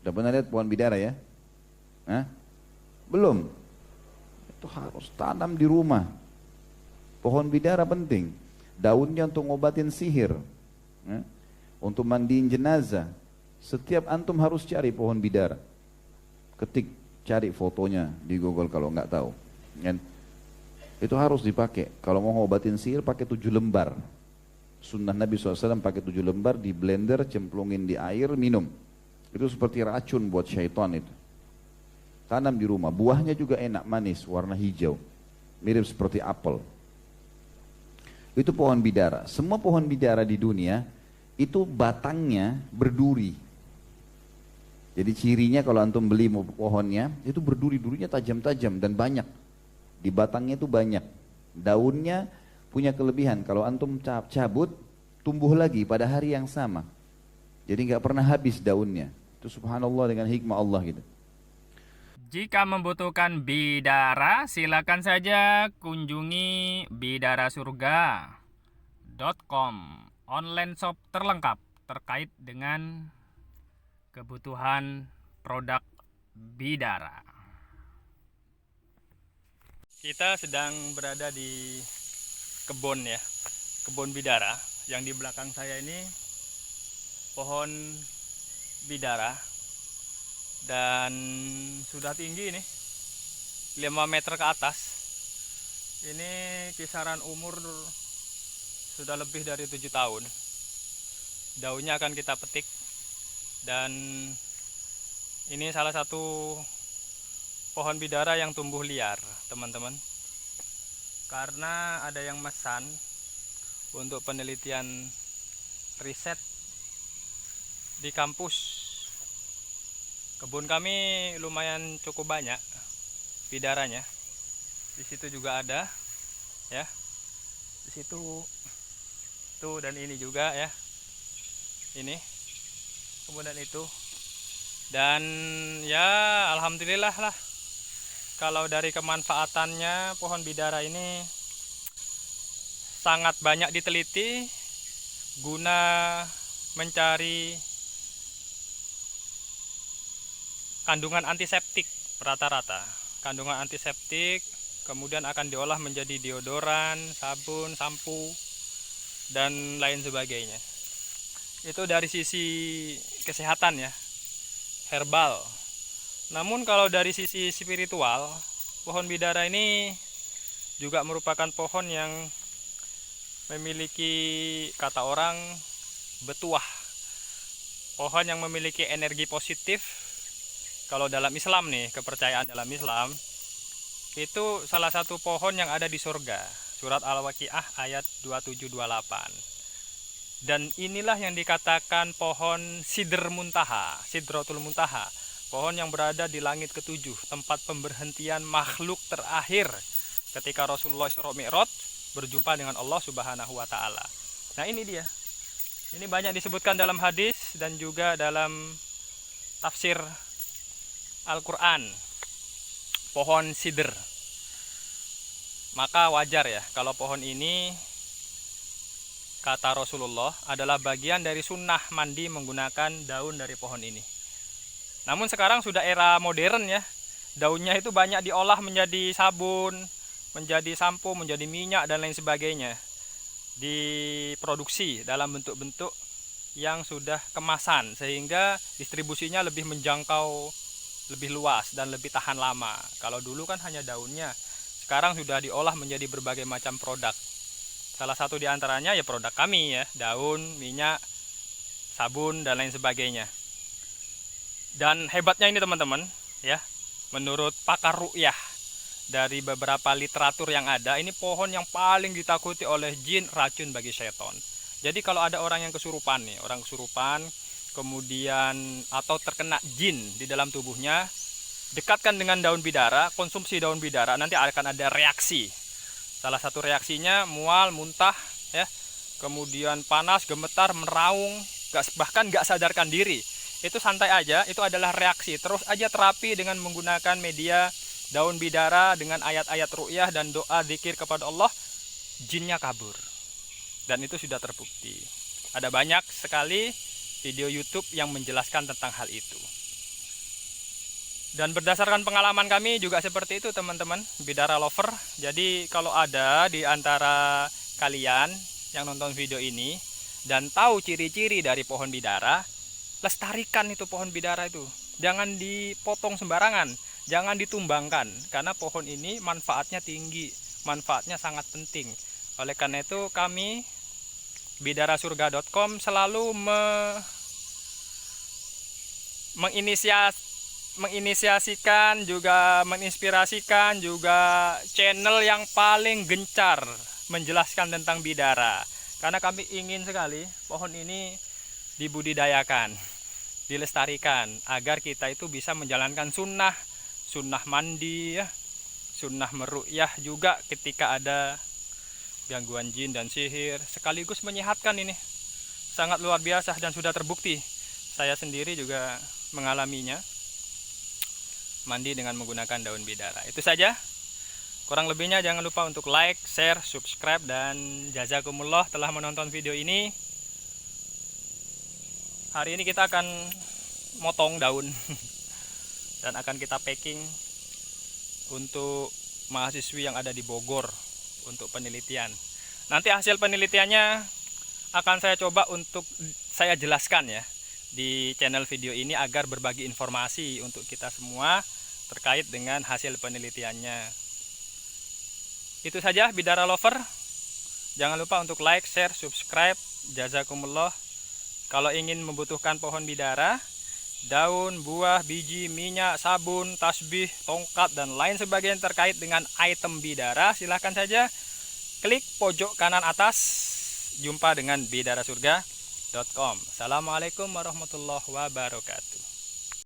Sudah pernah lihat pohon bidara ya? Hah? Belum. Itu harus tanam di rumah. Pohon bidara penting. Daunnya untuk ngobatin sihir. Ya? Untuk mandiin jenazah. Setiap antum harus cari pohon bidara. Ketik, cari fotonya di Google kalau nggak tahu. Kan? Itu harus dipakai. Kalau mau ngobatin sihir pakai 7 lembar. Sunnah Nabi SAW pakai 7 lembar di blender, cemplungin di air, minum. Itu seperti racun buat syaitan itu. Tanam di rumah. Buahnya juga enak, manis, warna hijau. Mirip seperti apel. Itu pohon bidara. Semua pohon bidara di dunia itu batangnya berduri. Jadi cirinya kalau antum beli pohonnya itu berduri, durinya tajam-tajam dan banyak. Di batangnya itu banyak. Daunnya punya kelebihan. Kalau antum cabut, tumbuh lagi pada hari yang sama. Jadi nggak pernah habis daunnya. Itu subhanallah dengan hikmah Allah gitu. Jika membutuhkan bidara, silakan saja kunjungi bidarasurga.com, online shop terlengkap terkait dengan kebutuhan produk bidara. Kita sedang berada di kebun ya, kebun bidara. Yang di belakang saya ini pohon bidara dan sudah tinggi nih, 5 meter ke atas. Ini kisaran umur sudah lebih dari 7 tahun. Daunnya akan kita petik dan ini salah satu pohon bidara yang tumbuh liar, teman-teman. Karena ada yang mesan untuk penelitian riset di kampus. Kebun kami lumayan cukup banyak bidaranya. Di situ juga ada, ya. Di situ, tuh dan ini juga ya. Ini, kemudian itu, dan ya alhamdulillah lah. Kalau dari kemanfaatannya pohon bidara ini sangat banyak diteliti guna mencari kandungan antiseptik rata-rata. Kandungan antiseptik kemudian akan diolah menjadi deodoran, sabun, sampo, dan lain sebagainya. Itu dari sisi kesehatan ya, herbal. Namun kalau dari sisi spiritual, pohon bidara ini juga merupakan pohon yang memiliki, kata orang, betuah. Pohon yang memiliki energi positif. Kalau dalam Islam nih, kepercayaan dalam Islam, itu salah satu pohon yang ada di surga. Surat Al-Waqiah ayat 27-28. Dan inilah yang dikatakan pohon Sidr Muntaha, Sidratul Muntaha. Pohon yang berada di langit ketujuh, tempat pemberhentian makhluk terakhir ketika Rasulullah Isra Mi'raj berjumpa dengan Allah Subhanahu wa taala. Nah, ini dia. Ini banyak disebutkan dalam hadis dan juga dalam tafsir Al-Quran, pohon sidr. Maka wajar ya kalau pohon ini, kata Rasulullah, adalah bagian dari sunnah mandi menggunakan daun dari pohon ini. Namun sekarang sudah era modern ya, daunnya itu banyak diolah menjadi sabun, menjadi sampo, menjadi minyak dan lain sebagainya. Diproduksi dalam bentuk-bentuk yang sudah kemasan sehingga distribusinya lebih menjangkau, lebih luas dan lebih tahan lama. Kalau dulu kan hanya daunnya, sekarang sudah diolah menjadi berbagai macam produk. Salah satu diantaranya ya produk kami ya, daun, minyak, sabun dan lain sebagainya. Dan hebatnya ini teman-teman ya, menurut pakar ru'yah dari beberapa literatur yang ada, ini pohon yang paling ditakuti oleh jin, racun bagi setan. Jadi kalau ada orang yang kesurupan nih, orang kesurupan kemudian atau terkena jin di dalam tubuhnya, dekatkan dengan daun bidara, konsumsi daun bidara, nanti akan ada reaksi. Salah satu reaksinya mual, muntah, ya, kemudian panas, gemetar, meraung, bahkan nggak sadarkan diri. Itu santai aja, itu adalah reaksi. Terus aja terapi dengan menggunakan media daun bidara dengan ayat-ayat ru'yah dan doa zikir kepada Allah, jinnya kabur. Dan itu sudah terbukti. Ada banyak sekali video YouTube yang menjelaskan tentang hal itu. Dan berdasarkan pengalaman kami juga seperti itu teman-teman, bidara lover. Jadi kalau ada di antara kalian yang nonton video ini dan tahu ciri-ciri dari pohon bidara, lestarikan itu pohon bidara itu. Jangan dipotong sembarangan, jangan ditumbangkan, karena pohon ini manfaatnya tinggi, manfaatnya sangat penting. Oleh karena itu kami bidarasurga.com selalu menginisiasikan juga menginspirasikan juga channel yang paling gencar menjelaskan tentang bidara, karena kami ingin sekali pohon ini dibudidayakan, dilestarikan agar kita itu bisa menjalankan sunnah mandi ya, sunnah meru'yah juga ketika ada gangguan jin dan sihir, sekaligus menyehatkan. Ini sangat luar biasa dan sudah terbukti. Saya sendiri juga mengalaminya, mandi dengan menggunakan daun bidara. Itu saja, kurang lebihnya jangan lupa untuk like, share, subscribe, dan jazakumullah telah menonton video ini. Hari ini kita akan motong daun dan akan kita packing untuk mahasiswi yang ada di Bogor untuk penelitian. Nanti hasil penelitiannya akan saya coba untuk saya jelaskan ya di channel video ini agar berbagi informasi untuk kita semua terkait dengan hasil penelitiannya. Itu saja bidara lover. Jangan lupa untuk like, share, subscribe. Jazakumullah. Kalau ingin membutuhkan pohon bidara, daun, buah, biji, minyak, sabun, tasbih, tongkat, dan lain sebagainya terkait dengan item bidara, silahkan saja klik pojok kanan atas. Jumpa dengan bidarasurga.com. Assalamualaikum warahmatullahi wabarakatuh.